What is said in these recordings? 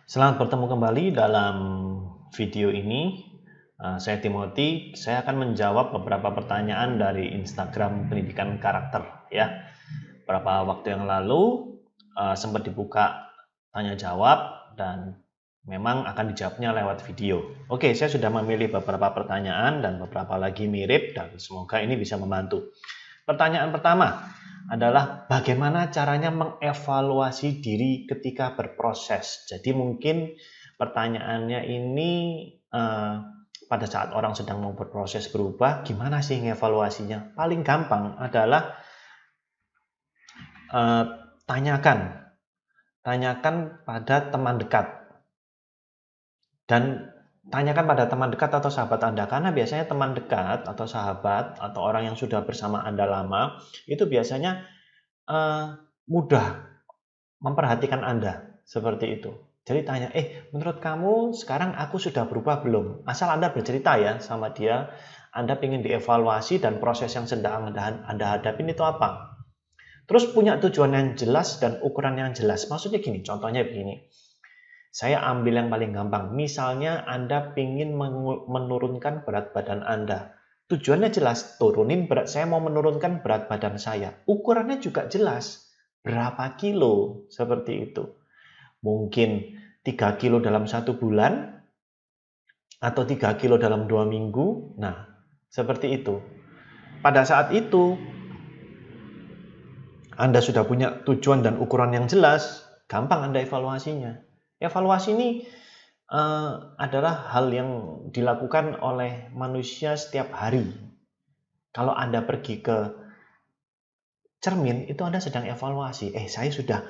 Selamat bertemu kembali dalam video ini. Saya Timothy. Saya akan menjawab beberapa pertanyaan dari Instagram Pendidikan Karakter. Ya, beberapa waktu yang lalu sempat dibuka tanya jawab dan memang akan dijawabnya lewat video. Oke, saya sudah memilih beberapa pertanyaan dan beberapa lagi mirip dan semoga ini bisa membantu. Pertanyaan pertama adalah bagaimana caranya mengevaluasi diri ketika berproses. Jadi mungkin pertanyaannya ini pada saat orang sedang mau berproses berubah, gimana sih ngevaluasinya? Paling gampang adalah tanyakan pada teman dekat dan tanyakan pada teman dekat atau sahabat Anda, karena biasanya teman dekat atau sahabat atau orang yang sudah bersama Anda lama itu biasanya mudah memperhatikan Anda seperti itu. Jadi tanya, menurut kamu sekarang aku sudah berubah belum? Asal Anda bercerita ya sama dia, Anda ingin dievaluasi dan proses yang sedang Anda hadapin itu apa. Terus punya tujuan yang jelas dan ukuran yang jelas. Maksudnya gini, contohnya begini. Saya ambil yang paling gampang. Misalnya Anda ingin menurunkan berat badan Anda. Tujuannya jelas, turunin berat. Saya mau menurunkan berat badan saya. Ukurannya juga jelas. Berapa kilo? Seperti itu. Mungkin 3 kilo dalam 1 bulan, atau 3 kilo dalam 2 minggu. Nah, seperti itu. Pada saat itu, Anda sudah punya tujuan dan ukuran yang jelas, gampang Anda evaluasinya. Evaluasi ini adalah hal yang dilakukan oleh manusia setiap hari. Kalau Anda pergi ke cermin, itu Anda sedang evaluasi. Saya sudah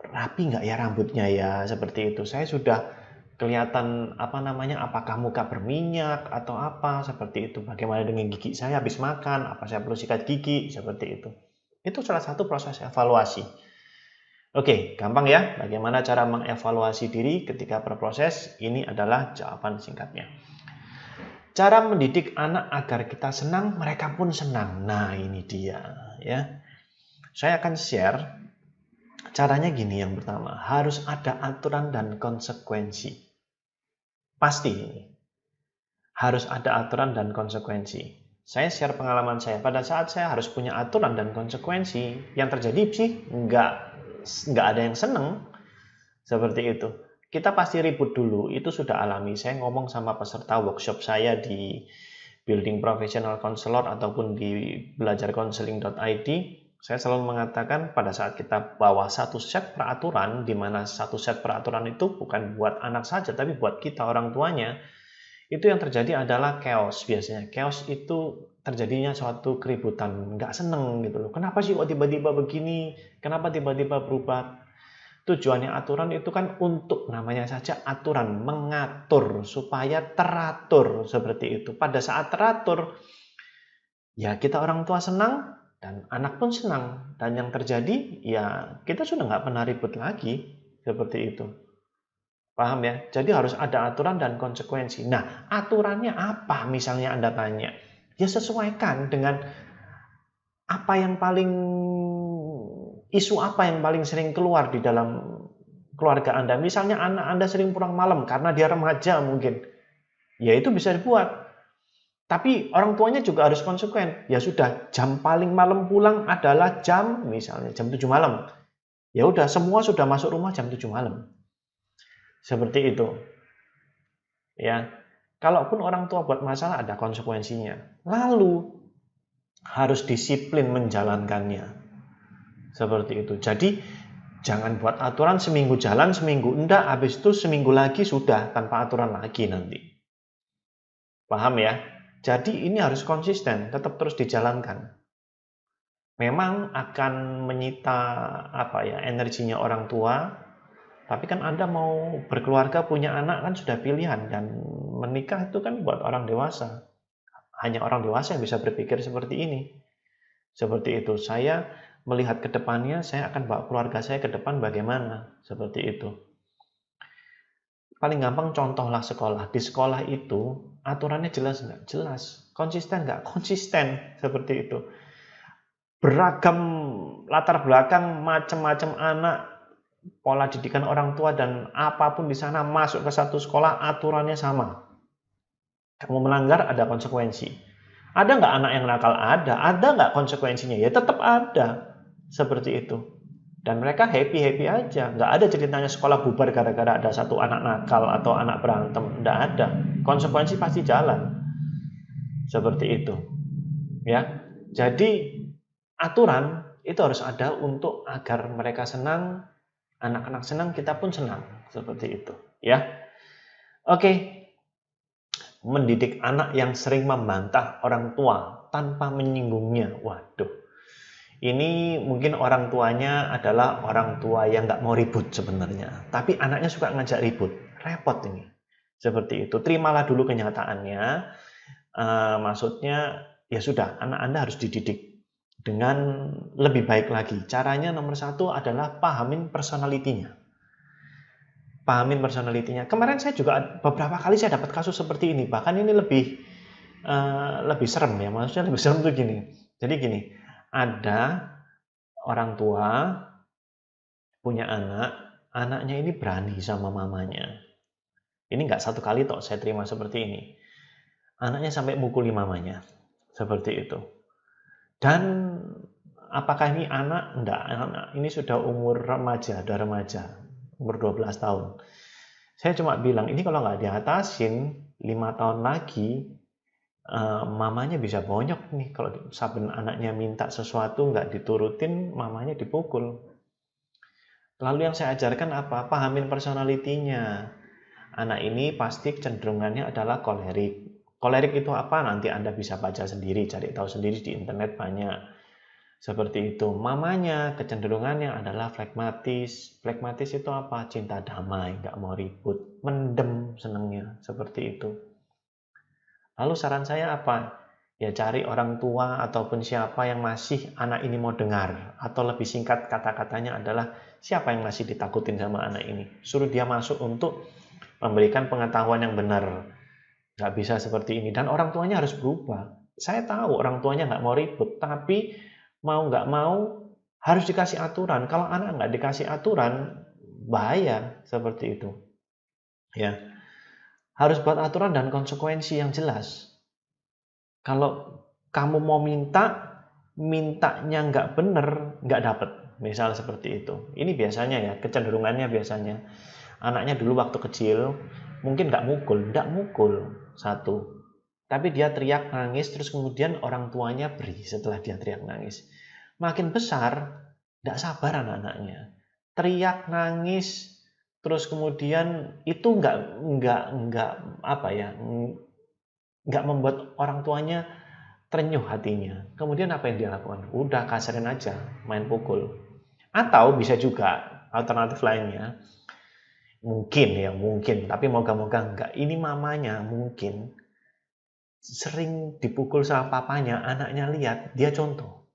rapi nggak ya rambutnya ya, seperti itu. Saya sudah kelihatan apakah muka berminyak atau apa, seperti itu. Bagaimana dengan gigi saya habis makan, apa saya perlu sikat gigi, seperti itu. Itu salah satu proses evaluasi. Oke, gampang ya. Bagaimana cara mengevaluasi diri ketika berproses? Ini adalah jawaban singkatnya. Cara mendidik anak agar kita senang, mereka pun senang. Nah, ini dia ya. Saya akan share caranya gini. Yang pertama, harus ada aturan dan konsekuensi. Pasti ini. Harus ada aturan dan konsekuensi. Saya share pengalaman saya. Pada saat saya harus punya aturan dan konsekuensi, yang terjadi sih nggak ada yang seneng. Seperti itu. Kita pasti ribut dulu, itu sudah alami. Saya ngomong sama peserta workshop saya di Building Professional Counselor ataupun di belajarcounseling.id, saya selalu mengatakan pada saat kita bawa satu set peraturan, di mana satu set peraturan itu bukan buat anak saja, tapi buat kita orang tuanya, itu yang terjadi adalah chaos biasanya. Chaos itu terjadinya suatu keributan, nggak seneng gitu loh. Kenapa sih kok tiba-tiba begini? Kenapa tiba-tiba berubah? Tujuannya aturan itu kan untuk namanya saja aturan, mengatur supaya teratur seperti itu. Pada saat teratur, ya kita orang tua senang dan anak pun senang. Dan yang terjadi, ya kita sudah nggak pernah ribut lagi seperti itu. Paham ya? Jadi harus ada aturan dan konsekuensi. Nah, aturannya apa? Misalnya Anda tanya. Ya sesuaikan dengan apa yang paling isu apa yang paling sering keluar di dalam keluarga Anda. Misalnya anak Anda sering pulang malam karena dia remaja mungkin. Ya itu bisa dibuat. Tapi orang tuanya juga harus konsekuen. Ya sudah, jam paling malam pulang adalah misalnya jam 7 malam. Ya udah, semua sudah masuk rumah jam 7 malam. Seperti itu. Ya. Kalaupun orang tua buat masalah ada konsekuensinya. Lalu harus disiplin menjalankannya. Seperti itu. Jadi jangan buat aturan seminggu jalan, seminggu enggak, habis itu seminggu lagi sudah tanpa aturan lagi nanti. Paham ya? Jadi ini harus konsisten, tetap terus dijalankan. Memang akan menyita energinya orang tua, tapi kan Anda mau berkeluarga, punya anak kan sudah pilihan, dan menikah itu kan buat orang dewasa. Hanya orang dewasa yang bisa berpikir seperti ini. Seperti itu. Saya melihat ke depannya, saya akan bawa keluarga saya ke depan bagaimana. Seperti itu. Paling gampang contohlah sekolah. Di sekolah itu aturannya jelas nggak? Jelas. Konsisten nggak? Konsisten. Seperti itu. Beragam latar belakang, macam-macam anak. pola didikan orang tua dan apapun di sana masuk ke satu sekolah aturannya sama. Kamu melanggar ada konsekuensi. Ada nggak anak yang nakal? Ada nggak konsekuensinya? Ya tetap ada. Seperti itu. Dan mereka happy-happy aja. Nggak ada ceritanya sekolah bubar gara-gara ada satu anak nakal atau anak berantem. Nggak ada. Konsekuensi pasti jalan. Seperti itu. Ya. Jadi aturan itu harus ada untuk agar mereka senang, anak-anak senang, kita pun senang. Seperti itu. Ya. Oke. Mendidik anak yang sering membantah orang tua tanpa menyinggungnya. Waduh. Ini mungkin orang tuanya adalah orang tua yang nggak mau ribut sebenarnya. Tapi anaknya suka ngajak ribut. Repot ini. Seperti itu. Terimalah dulu kenyataannya. Maksudnya, ya sudah, anak Anda harus dididik dengan lebih baik lagi. Caranya nomor satu adalah pahamin personalitinya. Pahamin personalitinya. Kemarin saya juga beberapa kali saya dapat kasus seperti ini. Bahkan ini lebih serem ya. Maksudnya lebih serem tuh gini. Jadi gini. Ada orang tua punya anak, anaknya ini berani sama mamanya. Ini nggak satu kali toh saya terima seperti ini. Anaknya sampai mukuli mamanya. Seperti itu. Dan apakah ini anak? Enggak, anak ini sudah umur remaja, umur 12 tahun. Saya cuma bilang, ini kalau nggak diatasin 5 tahun lagi, mamanya bisa bonyok nih. Kalau saben anaknya minta sesuatu nggak diturutin, mamanya dipukul. Lalu yang saya ajarkan apa? Pahamin personalitinya. Anak ini pasti kecenderungannya adalah kolerik. Kolerik itu apa? Nanti Anda bisa baca sendiri, cari tahu sendiri di internet banyak. Seperti itu. Mamanya kecenderungannya adalah flekmatis. Flekmatis itu apa? Cinta damai, nggak mau ribut, mendem senengnya. Seperti itu. Lalu saran saya apa? Ya cari orang tua ataupun siapa yang masih anak ini mau dengar. Atau lebih singkat kata-katanya adalah siapa yang masih ditakutin sama anak ini. Suruh dia masuk untuk memberikan pengetahuan yang benar. Nggak bisa seperti ini. Dan orang tuanya harus berubah. Saya tahu orang tuanya nggak mau ribut. Tapi mau nggak mau harus dikasih aturan. Kalau anak nggak dikasih aturan, bahaya seperti itu. Ya. Harus buat aturan dan konsekuensi yang jelas. Kalau kamu mau mintanya nggak bener, nggak dapet. Misal seperti itu. Ini biasanya ya, kecenderungannya biasanya. Anaknya dulu waktu kecil, mungkin nggak mukul. Satu. Tapi dia teriak nangis, terus kemudian orang tuanya beri setelah dia teriak nangis. Makin besar, nggak sabar anak-anaknya. Teriak nangis, terus kemudian itu nggak membuat orang tuanya terenyuh hatinya. Kemudian apa yang dia lakukan? Udah kasarin aja, main pukul. Atau bisa juga alternatif lainnya, mungkin, tapi moga-moga enggak. Ini mamanya mungkin sering dipukul sama papanya, anaknya lihat, dia contoh.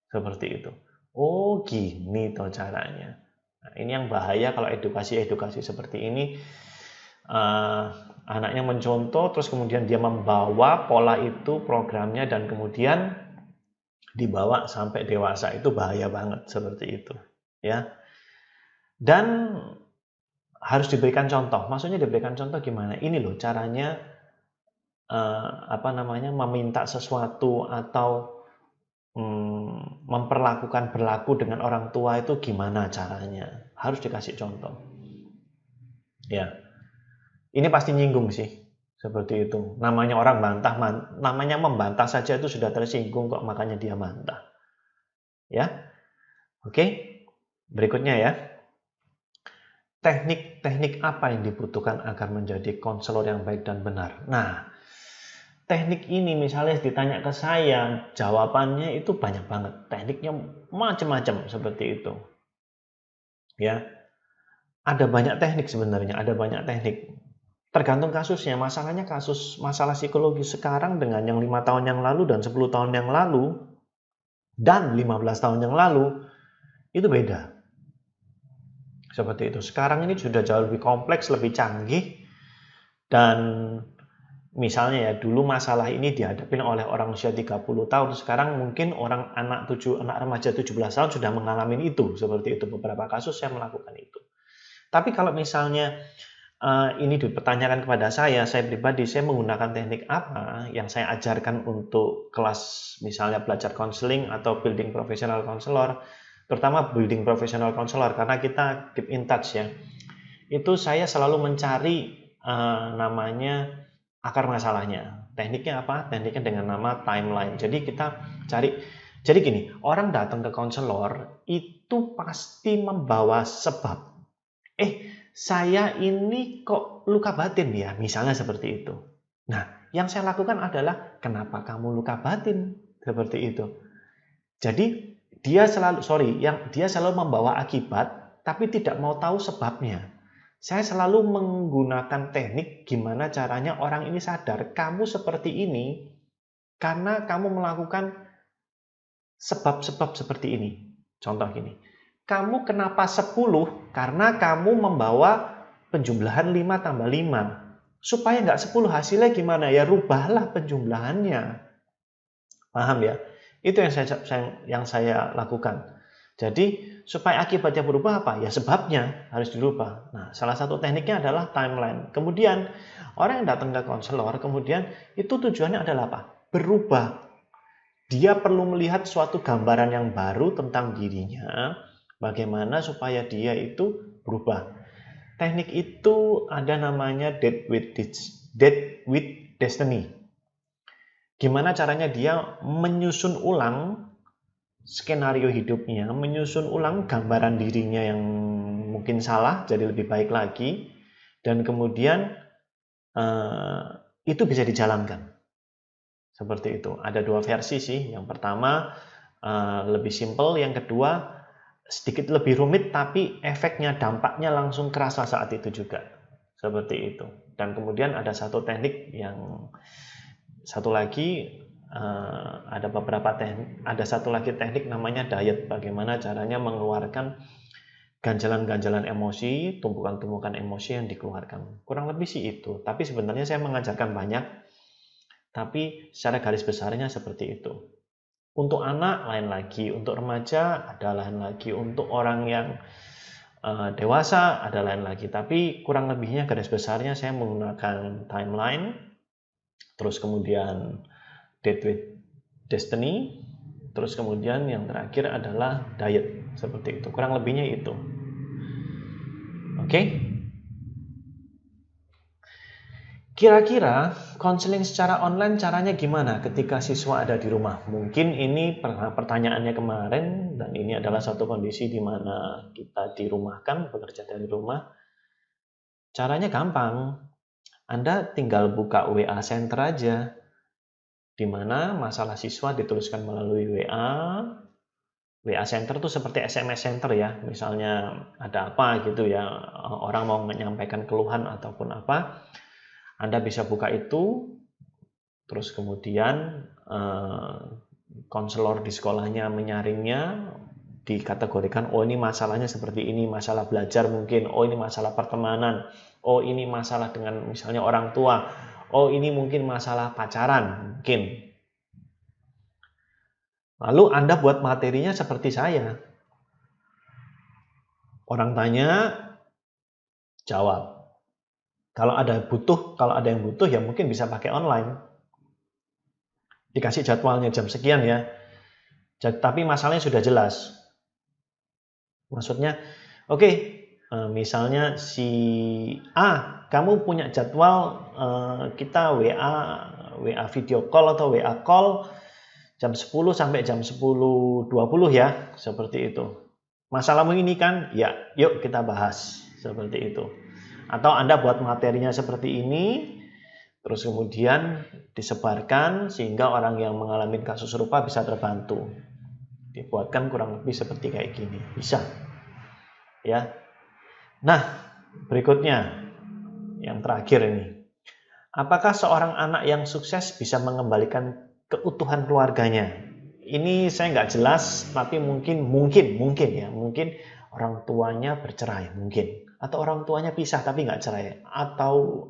Seperti itu. Oh, gini toh caranya. Nah, ini yang bahaya kalau edukasi seperti ini. Anaknya mencontoh, terus kemudian dia membawa pola itu, programnya, dan kemudian dibawa sampai dewasa. Itu bahaya banget seperti itu. Ya. Dan harus diberikan contoh. Maksudnya diberikan contoh gimana? Ini loh caranya meminta sesuatu atau memperlakukan berlaku dengan orang tua itu gimana caranya? Harus dikasih contoh. Ya. Ini pasti nyinggung sih. Seperti itu. Namanya orang namanya membantah saja itu sudah tersinggung kok, makanya dia bantah. Ya. Oke. Berikutnya ya. Teknik-teknik apa yang dibutuhkan agar menjadi konselor yang baik dan benar? Nah, teknik ini misalnya ditanya ke saya, jawabannya itu banyak banget. Tekniknya macam-macam seperti itu. Ya. Ada banyak teknik sebenarnya, ada banyak teknik. Tergantung kasusnya. Masalahnya masalah psikologi sekarang dengan yang 5 tahun yang lalu dan 10 tahun yang lalu dan 15 tahun yang lalu itu beda. Seperti itu. Sekarang ini sudah jauh lebih kompleks, lebih canggih, dan Misalnya ya, dulu masalah ini dihadapin oleh orang usia 30 tahun, sekarang mungkin anak remaja 17 tahun sudah mengalami itu, seperti itu. Beberapa kasus saya melakukan itu. Tapi kalau misalnya ini dipertanyakan kepada saya pribadi, saya menggunakan teknik apa yang saya ajarkan untuk kelas misalnya belajar konseling atau building professional counselor, terutama building professional counselor, karena kita keep in touch ya. Itu saya selalu mencari namanya akar masalahnya. Tekniknya apa? Tekniknya dengan nama timeline. Jadi kita cari, jadi gini, orang datang ke konselor itu pasti membawa sebab. Saya ini kok luka batin ya, misalnya seperti itu. Nah, yang saya lakukan adalah, kenapa kamu luka batin? Seperti itu. Jadi dia selalu membawa akibat, tapi tidak mau tahu sebabnya. Saya selalu menggunakan teknik gimana caranya orang ini sadar kamu seperti ini karena kamu melakukan sebab-sebab seperti ini. Contoh gini, kamu kenapa 10? Karena kamu membawa penjumlahan 5 tambah 5. Supaya nggak 10 hasilnya gimana? Ya rubahlah penjumlahannya. Paham ya? Itu yang saya lakukan. Jadi supaya akibatnya berubah apa? Ya sebabnya harus dirubah. Nah, salah satu tekniknya adalah timeline. Kemudian orang yang datang ke konselor, kemudian itu tujuannya adalah apa? Berubah. Dia perlu melihat suatu gambaran yang baru tentang dirinya, bagaimana supaya dia itu berubah. Teknik itu ada namanya Date with Destiny. Gimana caranya dia menyusun ulang skenario hidupnya, menyusun ulang gambaran dirinya yang mungkin salah jadi lebih baik lagi, dan kemudian itu bisa dijalankan. Seperti itu. Ada 2 versi sih. Yang pertama lebih simple, yang kedua sedikit lebih rumit, tapi efeknya, dampaknya langsung kerasa saat itu juga. Seperti itu. Dan kemudian ada satu teknik yang satu lagi, ada satu lagi teknik namanya diet. Bagaimana caranya mengeluarkan ganjalan-ganjalan emosi, tumpukan-tumpukan emosi yang dikeluarkan. Kurang lebih sih itu. Tapi sebenarnya saya mengajarkan banyak, tapi secara garis besarnya seperti itu. Untuk anak lain lagi, untuk remaja ada lain lagi, untuk orang yang dewasa ada lain lagi. Tapi kurang lebihnya garis besarnya saya menggunakan timeline, terus kemudian Date with Destiny, terus kemudian yang terakhir adalah diet. Seperti itu, kurang lebihnya itu. Oke? Kira-kira konseling secara online caranya gimana ketika siswa ada di rumah? Mungkin ini pertanyaannya kemarin, dan ini adalah satu kondisi di mana kita dirumahkan, bekerja dari rumah. Caranya gampang. Anda tinggal buka WA Center aja, di mana masalah siswa dituliskan melalui WA. WA Center itu seperti SMS Center ya, misalnya ada apa gitu ya, orang mau menyampaikan keluhan ataupun apa, Anda bisa buka itu, terus kemudian konselor di sekolahnya menyaringnya, dikategorikan, oh ini masalahnya seperti ini, masalah belajar mungkin, oh ini masalah pertemanan, oh ini masalah dengan misalnya orang tua, oh ini mungkin masalah pacaran mungkin. Lalu Anda buat materinya seperti saya. Orang tanya, jawab. Kalau ada yang butuh ya mungkin bisa pakai online. Dikasih jadwalnya jam sekian ya. Tapi masalahnya sudah jelas. Maksudnya, oke, misalnya si A, kamu punya jadwal kita WA video call atau WA call jam 10 sampai jam 10.20 ya, seperti itu. Masalahmu ini kan? Ya, yuk kita bahas. Seperti itu. Atau Anda buat materinya seperti ini, terus kemudian disebarkan sehingga orang yang mengalami kasus serupa bisa terbantu. Dibuatkan kurang lebih seperti kayak gini. Bisa. Ya. Nah, berikutnya yang terakhir ini. Apakah seorang anak yang sukses bisa mengembalikan keutuhan keluarganya? Ini saya nggak jelas, tapi mungkin ya, mungkin orang tuanya bercerai mungkin, atau orang tuanya pisah tapi nggak cerai, atau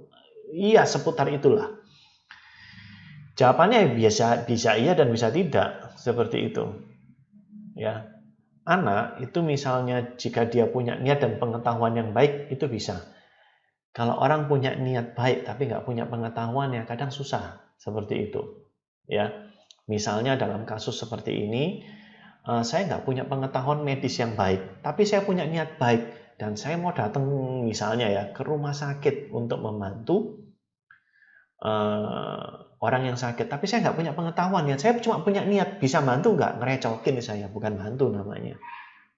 iya seputar itulah. Jawabannya bisa iya dan bisa tidak, seperti itu. Ya, anak itu misalnya jika dia punya niat dan pengetahuan yang baik itu bisa. Kalau orang punya niat baik tapi nggak punya pengetahuan ya kadang susah, seperti itu. Ya, misalnya dalam kasus seperti ini, saya nggak punya pengetahuan medis yang baik, tapi saya punya niat baik dan saya mau datang misalnya ya ke rumah sakit untuk membantu orang yang sakit, tapi saya nggak punya pengetahuan ya, saya cuma punya niat, bisa bantu nggak? Ngerecokin saya, bukan bantu namanya.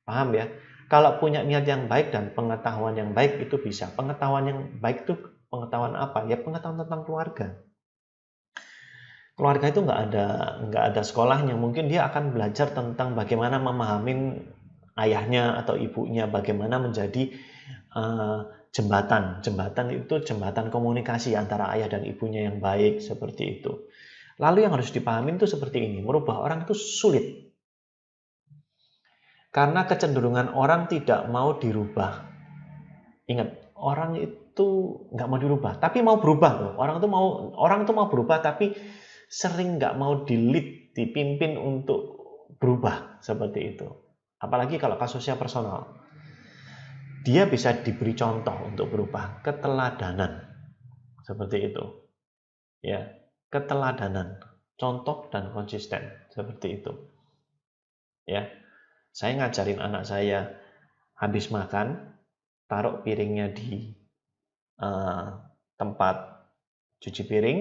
Paham ya? Kalau punya niat yang baik dan pengetahuan yang baik itu bisa. Pengetahuan yang baik itu pengetahuan apa? Ya pengetahuan tentang keluarga. Keluarga itu nggak ada sekolahnya. Mungkin dia akan belajar tentang bagaimana memahami ayahnya atau ibunya, bagaimana menjadi jembatan. Jembatan itu jembatan komunikasi antara ayah dan ibunya yang baik, seperti itu. Lalu yang harus dipahami itu seperti ini, merubah orang itu sulit. Karena kecenderungan orang tidak mau dirubah. Ingat, orang itu nggak mau dirubah, tapi mau berubah loh. Orang itu mau berubah, tapi sering nggak mau dipimpin untuk berubah, seperti itu. Apalagi kalau kasusnya personal. Dia bisa diberi contoh untuk berubah, keteladanan. Seperti itu. Ya, keteladanan, contoh dan konsisten, seperti itu. Ya, saya ngajarin anak saya habis makan, taruh piringnya di tempat cuci piring,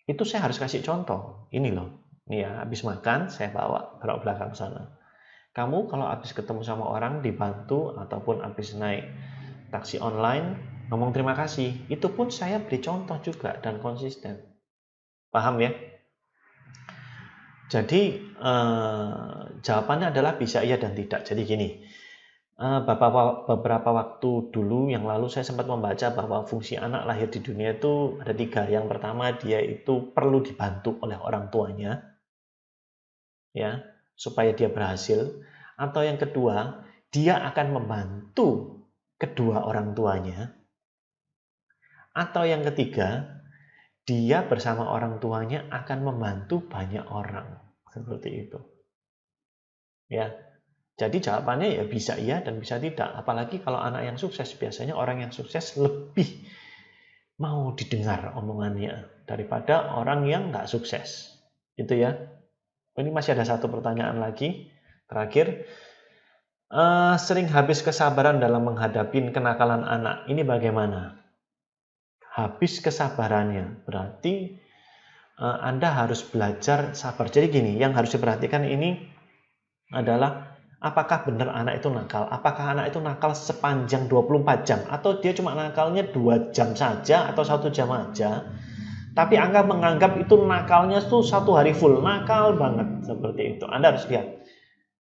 itu saya harus kasih contoh. Ini loh, nih ya, habis makan saya bawa belok belakang sana. Kamu kalau habis ketemu sama orang dibantu ataupun habis naik taksi online ngomong terima kasih, itu pun saya beri contoh juga dan konsisten. Paham ya? Jadi jawabannya adalah bisa iya dan tidak. Jadi gini, beberapa waktu dulu yang lalu saya sempat membaca bahwa fungsi anak lahir di dunia itu ada 3. Yang pertama, dia itu perlu dibantu oleh orang tuanya, ya, supaya dia berhasil. Atau yang kedua, dia akan membantu kedua orang tuanya. Atau yang ketiga, dia bersama orang tuanya akan membantu banyak orang. Seperti itu. Ya, jadi jawabannya ya bisa iya dan bisa tidak. Apalagi kalau anak yang sukses, biasanya orang yang sukses lebih mau didengar omongannya daripada orang yang nggak sukses. Itu ya. Ini masih ada satu pertanyaan lagi. Terakhir, sering habis kesabaran dalam menghadapi kenakalan anak. Ini bagaimana? Habis kesabarannya. Berarti Anda harus belajar sabar. Jadi gini, yang harus diperhatikan ini adalah apakah benar anak itu nakal? Apakah anak itu nakal sepanjang 24 jam? Atau dia cuma nakalnya 2 jam saja atau 1 jam aja? Tapi Anda menganggap itu nakalnya tuh 1 hari full. Nakal banget. Seperti itu. Anda harus lihat.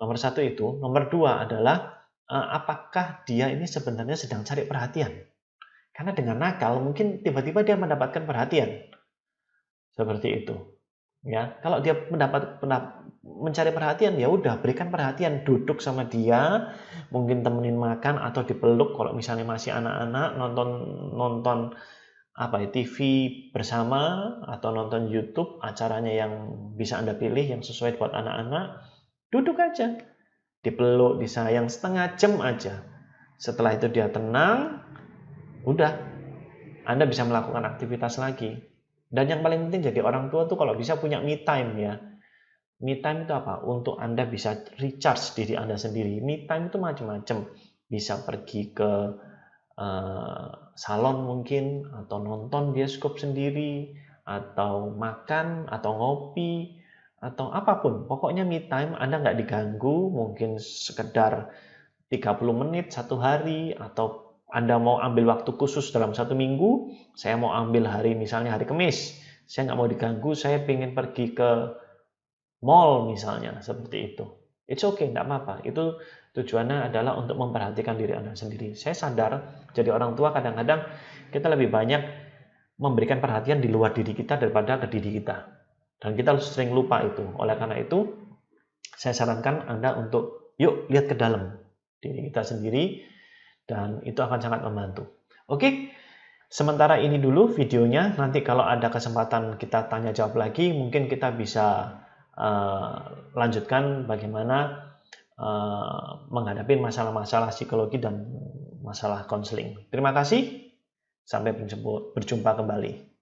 Nomor 1 itu. Nomor 2 adalah apakah dia ini sebenarnya sedang cari perhatian? Karena dengan nakal mungkin tiba-tiba dia mendapatkan perhatian. Seperti itu. Ya, kalau dia mencari perhatian, ya udah berikan perhatian, duduk sama dia, mungkin temenin makan atau dipeluk kalau misalnya masih anak-anak, nonton TV bersama atau nonton YouTube acaranya yang bisa Anda pilih yang sesuai buat anak-anak. Duduk aja, dipeluk, disayang setengah jam aja. Setelah itu dia tenang, udah Anda bisa melakukan aktivitas lagi. Dan yang paling penting jadi orang tua tuh kalau bisa punya me time ya. Me time itu apa? Untuk Anda bisa recharge diri Anda sendiri. Me time itu macam-macam. Bisa pergi ke salon mungkin, atau nonton bioskop sendiri, atau makan, atau ngopi, atau apapun. Pokoknya me time Anda nggak diganggu, mungkin sekedar 30 menit, 1 hari, atau Anda mau ambil waktu khusus dalam 1 minggu, saya mau ambil hari misalnya hari Kamis, saya nggak mau diganggu, saya ingin pergi ke mall misalnya, seperti itu. It's okay, nggak apa-apa. Itu tujuannya adalah untuk memperhatikan diri Anda sendiri. Saya sadar, jadi orang tua kadang-kadang kita lebih banyak memberikan perhatian di luar diri kita daripada ke diri kita. Dan kita sering lupa itu. Oleh karena itu, saya sarankan Anda untuk yuk lihat ke dalam diri kita sendiri, dan itu akan sangat membantu. Oke, Sementara ini dulu videonya, nanti kalau ada kesempatan kita tanya jawab lagi, mungkin kita bisa lanjutkan bagaimana menghadapi masalah-masalah psikologi dan masalah konseling. Terima kasih, sampai berjumpa kembali.